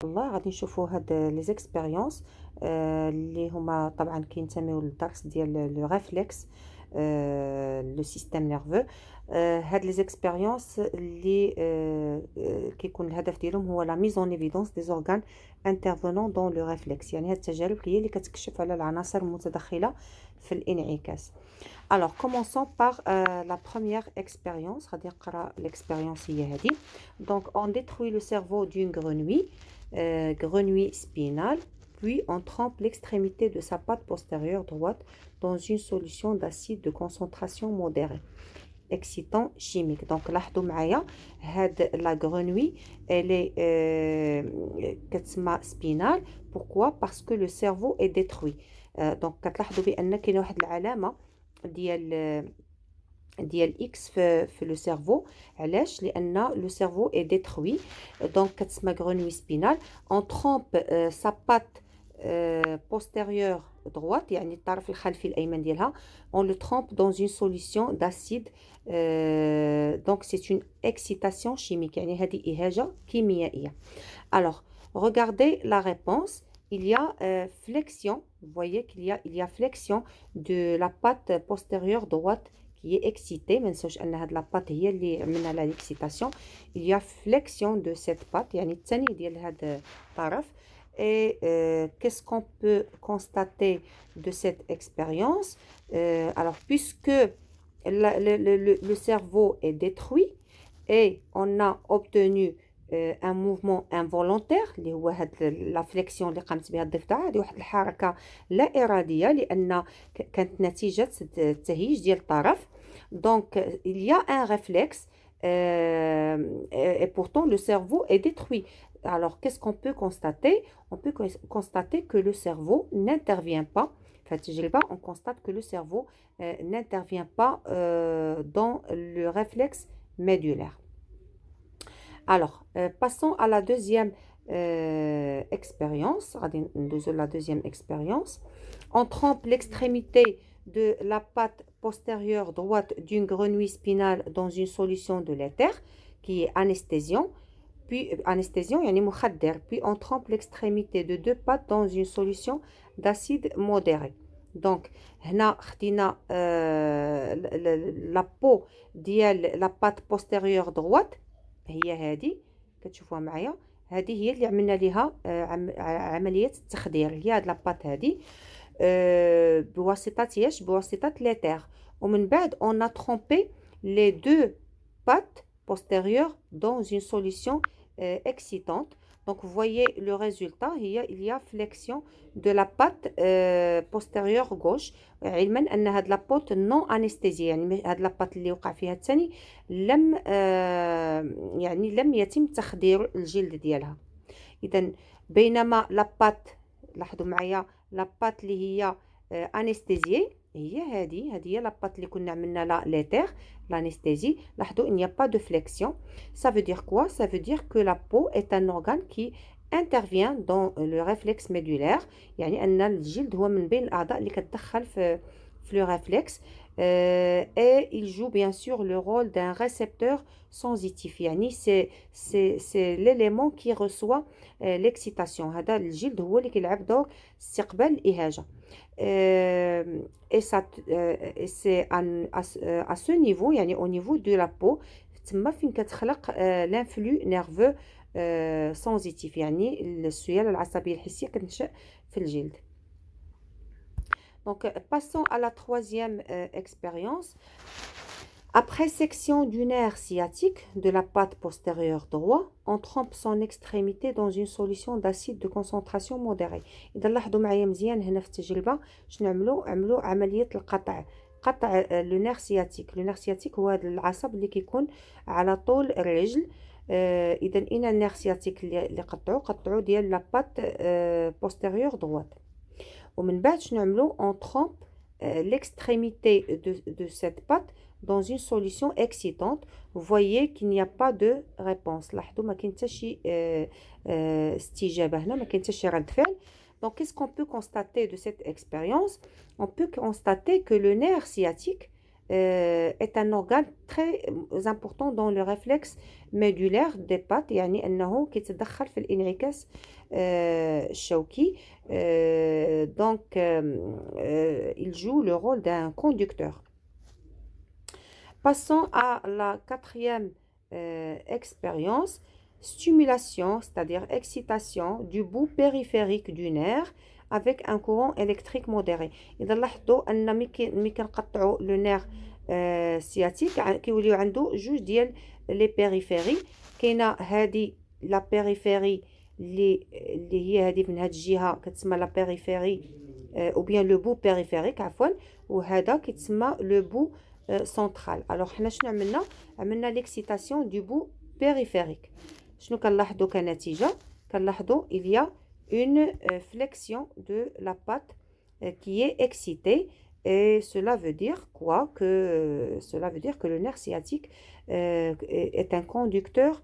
الله غادي نشوفوا هاد لي زيكسبيريونس اللي هما طبعا كينتميو للدرس ديال لو ريفلكس لو سيستيم نيرفو. هاد لي زيكسبيريونس اللي كيكون الهدف ديالهم هو لا ميز اون ايفيدونس دي زورغان انترفونون دون لو ريفلكس، يعني هاد التجارب هي اللي كتكشف على العناصر المتدخله في الانعكاس. Alors, commençons par la première expérience. غادي نقرا l'expérience هي هذه. Donc, on détruit le cerveau d'une grenouille, grenouille spinale, puis on trempe l'extrémité de sa patte postérieure droite dans une solution d'acide de concentration modérée, excitant chimique. Donc, لاحظوا معايا هاد la grenouille, elle est كتسمى spinale. Pourquoi? Parce que le cerveau est détruit. Donc, كتلاحظوا بأن كاينه واحد العلامة ديال اكس في لو سيرفو. علاش؟ لان لو سيرفو اي ديتروي. دونك كتسمى غرونوي سبينال. اون ترومب سا بات بوستيريور droite، يعني الطرف الخلفي الايمن ديالها. اون لو ترومب دون اون سوليسيون داسيد. دونك سي اون اكسيتاسيون شيميك، يعني هذه اهاجه كيميائيه. Alors, regardez la réponse. Il y a flexion. Vous voyez qu'il y a flexion de la patte postérieure droite qui est excitée. Mais la patte est l'excitation. Il y a flexion de cette patte. يعني الثاني ديال هذا الطرف. Et qu'est-ce qu'on peut constater de cette expérience? Alors, puisque le cerveau est détruit et on a obtenu ان موفمون انفولونتير اللي هو هاد لا فليكسيون اللي قامت بها الضفدعه. هذه واحد الحركه لا اراديه لان كانت نتيجه التهيج ديال الطرف. دونك il y a un réflexe et pourtant le cerveau est détruit. Alors qu'est-ce qu'on peut constater? On peut constater que le cerveau n'intervient pas. On constate que le cerveau n'intervient pas dans le réflexe médulaire. Alors, passons à la deuxième expérience. La deuxième expérience. On trempe l'extrémité de la patte postérieure droite d'une grenouille spinale dans une solution de l'éther qui est anesthésiant. Puis, يعني مخدر. Puis on trempe l'extrémité de deux pattes dans une solution d'acide modéré. Donc, هنا خدينا la peau ديال la patte postérieure droite. هي هذه كتشوفوها معايا. هذه هي اللي عملنا ليها عمليه التخدير. هي هاد لاباط هذه بواسطه ليتير. ومن بعد on a trempé les deux pattes postérieures dans une solution excitante. Donc vous voyez le résultat, il y a flexion de la patte postérieure gauche. علما ان هاد لابوت نون انستيزي، يعني هاد لاباط اللي وقع فيها الثاني لم يتم تخدير الجلد ديالها. اذا بينما لاباط، لاحظوا معايا لاباط اللي هي انستيزي هي هي لاباط اللي كنا عملنا لا ليتير l'anesthésie. لاحظوا il n'y a pas de flexion. Ça veut dire quoi? Ça veut dire que la peau est un organe qui intervient dans le réflexe médulaire. يعني ان الجلد هو من بين الاعضاء اللي كتدخل في le réflexe. Et il joue bien sûr le rôle d'un récepteur sensitif. يعني c'est l'élément qui reçoit l'excitation. هذا الجلد هو اللي كيلعب دور استقبال الإهاجة. Et c'est à ce niveau، يعني au niveau de la peau تما فين كتخلق l'influx nerveux sensitif، يعني السيالة العصبية الحسية كتنشأ في الجلد. Donc, passons à la troisième expérience. Après section du nerf sciatique de la patte postérieure droite, on trempe son extrémité dans une solution d'acide de concentration modérée. إذا لاحظوا معايا مزيان هنا في التجربة شنو عملوا عملية قطع لو نير سياتيك. لو نير سياتيك هو هذا العصب اللي كيكون على طول الرجل. إذا إن النير سياتيك اللي قطعوا ديال لا بات بوستيريور droite. ومن بعد شنو نعملو؟ on trempe l'extrémité de cette patte dans une solution excitante. Vous voyez qu'il n'y a pas de réponse. لاحظوا ما كاين حتى شي استجابه هنا، ما كاين حتى شي رد فعل. Donc qu'est-ce qu'on peut constater de cette expérience? On peut constater que le nerf sciatique est un organe très important dans le réflexe médulaire des pattes يعني أنه كيتدخل في الانعكاس الشوكي donc il joue le rôle d'un conducteur. Passons à la quatrième expérience, stimulation, c'est-à-dire excitation du bout périphérique du nerf avec un courant électrique modéré. إذا لاحظوا أن ملي كنقطعوا لو نير سياتيك كيوليو عنده جوج ديال لي بيريفيري. كاينه هذه لا بيريفيري اللي هي هذه من هذه الجهه كتسمى لا بيريفيري او بيان لو بو بيريفيريك عفوا، وهذا كيتسمى لو بو سنترال. الوغ حنا شنو عملنا ليكسيتاسيون دو بو بيريفيريك. شنو كنلاحظوا كنتيجه؟ كنلاحظوا il y a une flexion de la patte qui est excitée. Et cela veut dire quoi? Cela veut dire que le nerf sciatique est un conducteur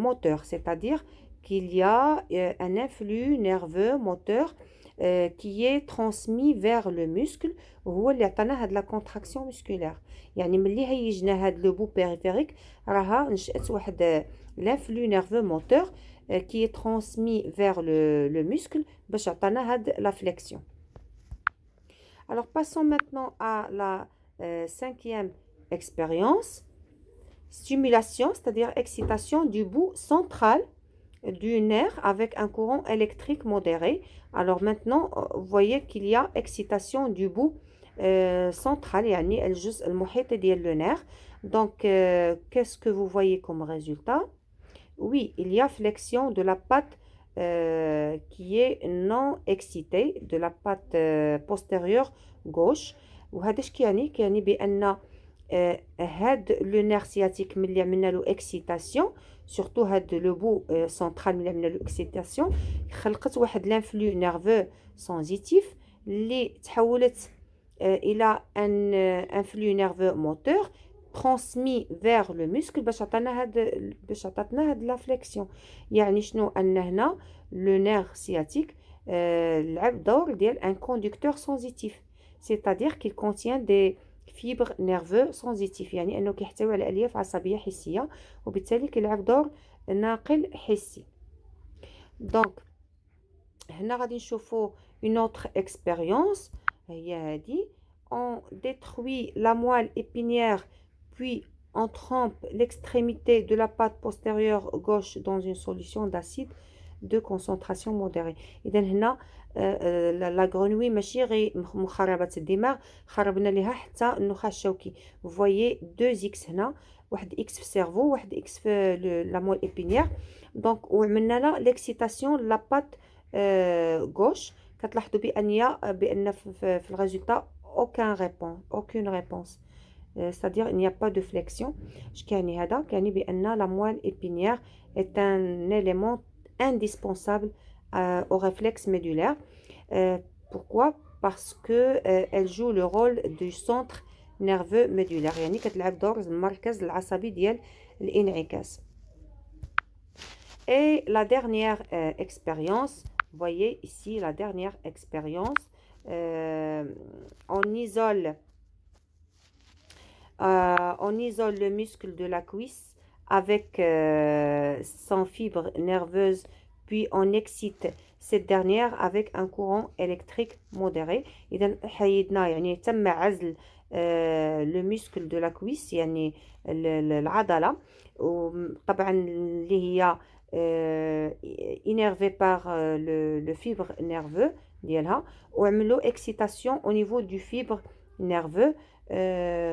moteur, c'est-à-dire qu'il y a un influx nerveux moteur qui est transmis vers le muscle وهو اللي عطانا هاد لا كونتراكسيون مسكولير. يعني ملي هيجنا هاد لو بو بيريفيريك راها نشأت واحد l'influx nerveux moteur qui est transmis vers le muscle باش عطانا هاد la flexion. Alors, passons maintenant à la cinquième expérience. Stimulation, c'est-à-dire excitation du bout central du nerf avec un courant électrique modéré. Alors maintenant, vous voyez qu'il y a excitation du bout central, يعني الجزء المحيط ديال le nerf. Donc, qu'est-ce que vous voyez comme résultat? Oui, il y a flexion de la patte qui est non excitée, de la patte postérieure gauche. وهذا اش كيعني بان هاد لو نير سياتيك ملي عملنا له اكسيتاسيون سورتو هاد لو بو سنترال ملي عملنا له اكسيتاسيون خلقت واحد لانفلو نيرفو سنزيتيف اللي تحولت الى ان انفلو نيرفو موتور transmis vers le muscle باش عطاتنا هاد لا فليكسيون. يعني شنو؟ ان هنا لو نير سياتيك لعب دور ديال ان كوندكتور سنزيتيف، c'est-à-dire qu'il contient des fibres nerveux sensitifs، يعني انه كيحتوي على الياف عصبيه حسيه وبالتالي كيلعب دور ناقل حسي. دونك هنا غادي نشوفوا une autre expérience هي هذه. on détruit la moelle épinière puis on trempe l'extrémité de la patte postérieure gauche dans une solution d'acide de concentration modérée. إذا هنا لا غرونوي ماشي غير مخربة الدماغ، خربنا ليها حتى النخاع الشوكي. فوايي دو اكس هنا، واحد اكس في السيرفو واحد اكس في لا مول ايبينيير. دونك وعملنا لا ليكسيتاسيون لا بات غوش. كتلاحظوا بان في الريزولتا aucune réponse. C'est-à-dire il n'y a pas de flexion. اش كيعني هذا؟ كيعني بان لا موال épinière est un élément indispensable au réflexe médulaire. Pourquoi? Parce que elle joue le rôle du centre nerveux médulaire، يعني كتلعب دور المركز العصبي ديال الانعكاس. Et la dernière expérience, vous voyez ici la dernière expérience, on isole le muscle de la cuisse avec son fibre nerveuse, puis on excite cette dernière avec un courant électrique modéré. إذا حيدنا يعني تم عزل le muscle de la cuisse يعني العضلة، وطبعا اللي هي énervée par le fibre nerveux ديالها، وعملوا excitation au niveau du fibre nerveux.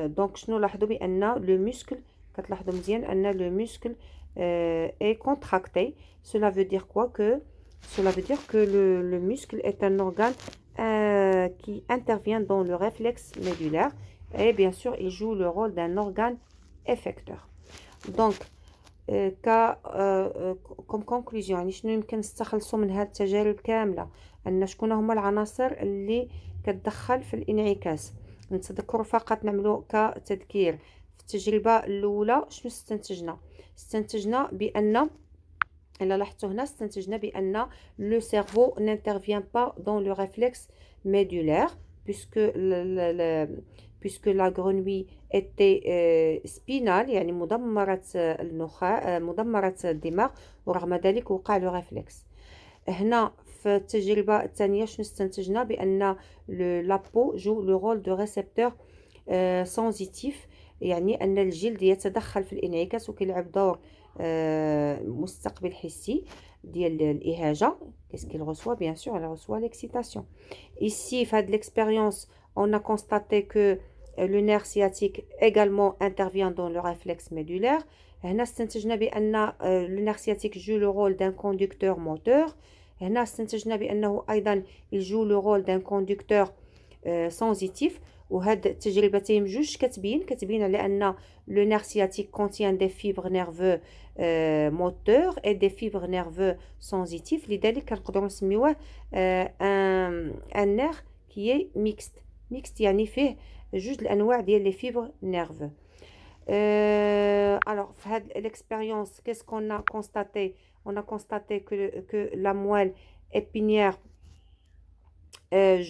دونك شنو لاحظوا؟ بان لو muscle كتلاحظوا مزيان ان لو muscle est contracté. Cela veut dire quoi? Cela veut dire que le muscle est un organe qui intervient dans le réflexe médulaire et bien sûr il joue le rôle d'un organe effecteur. Donc comme conclusion يعني شنو يمكن نستخلصوا من هذه التجارب كامله؟ ان شكون هما العناصر اللي كتدخل في الانعكاس. نتذكروا فقط نعملوا كتذكير في التجربه الاولى شنو استنتجنا بان إلا لاحظتوا هنا استنتجنا بان لو سيرفو n'intervient pas dans le réflexe médulaire puisque puisque la grenouille était spinale يعني مدمرة النخاع مدمرة الدماغ، ورغم ذلك وقع لو ريفلكس. هنا في التجربة الثانية شنو استنتجنا؟ بأن لابو جو لو رول دو ريسبتور سنسيتيف، يعني أن الجلد يتدخل في الانعكاس وكيلعب دور مستقبل حسي ديال الإهاجة. qu'est-ce qu'il reçoit? Bien sûr, il reçoit l'excitation. Ici, في هاد l'expérience, on a constaté que le nerf sciatique également intervient dans le réflexe médulaire. هنا استنتجنا بأن le nerf sciatique joue le rôle d'un conducteur moteur. هنا استنتجنا بأنه أيضا il joue le rôle d'un conducteur sensitif. وهاد التجربتين بجوج كتبين على أن le nerf sciatique contient des fibres nerveux moteurs et des fibres nerveux sensitifs. لذلك كنقدروا نسميوه un nerf qui est mixte يعني فيه جوج الأنواع ديال les fibres nerveux. Alors, l'expérience, qu'est-ce qu'on a constaté? On a constaté que la moelle épinière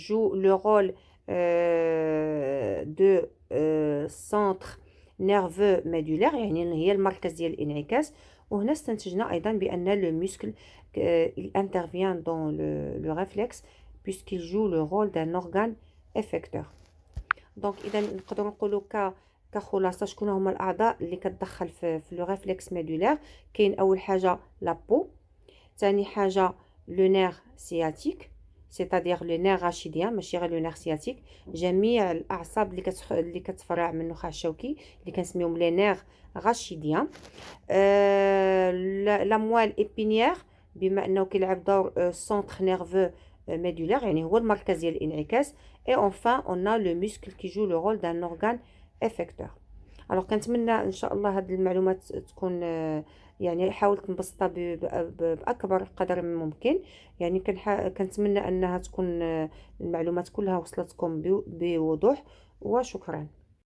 joue le rôle de centre nerveux médulaire، يعني هي المركز ديال الانعكاس. وهنا استنتجنا أيضا بأن le muscle il intervient dans le réflexe puisqu'il joue le rôle d'un organe effecteur. دونك إذا نقدروا نقولوا كخلاصه شكون هما الاعضاء اللي كتدخل في لو ريفلكس ميدولير. كاين اول حاجه لابو، ثاني حاجه لو نير سياتيك سيتادير لو نير راشيديان ماشي غير لو نير سياتيك، جميع الاعصاب اللي كتفرع من النخاع الشوكي اللي كنسميهم لي نير راشيديان. لا موال ايبينيير بما انه كيلعب دور سونتر نيرفو médulaire يعني هو المركز ديال الانعكاس. et enfin on a le muscle qui joue le rôle d'un organe effecteur. alors كنتمنى ان شاء الله هذه المعلومات تكون يعني حاولت نبسطها باكبر قدر ممكن، يعني كنتمنى انها تكون المعلومات كلها وصلتكم بوضوح، وشكرا.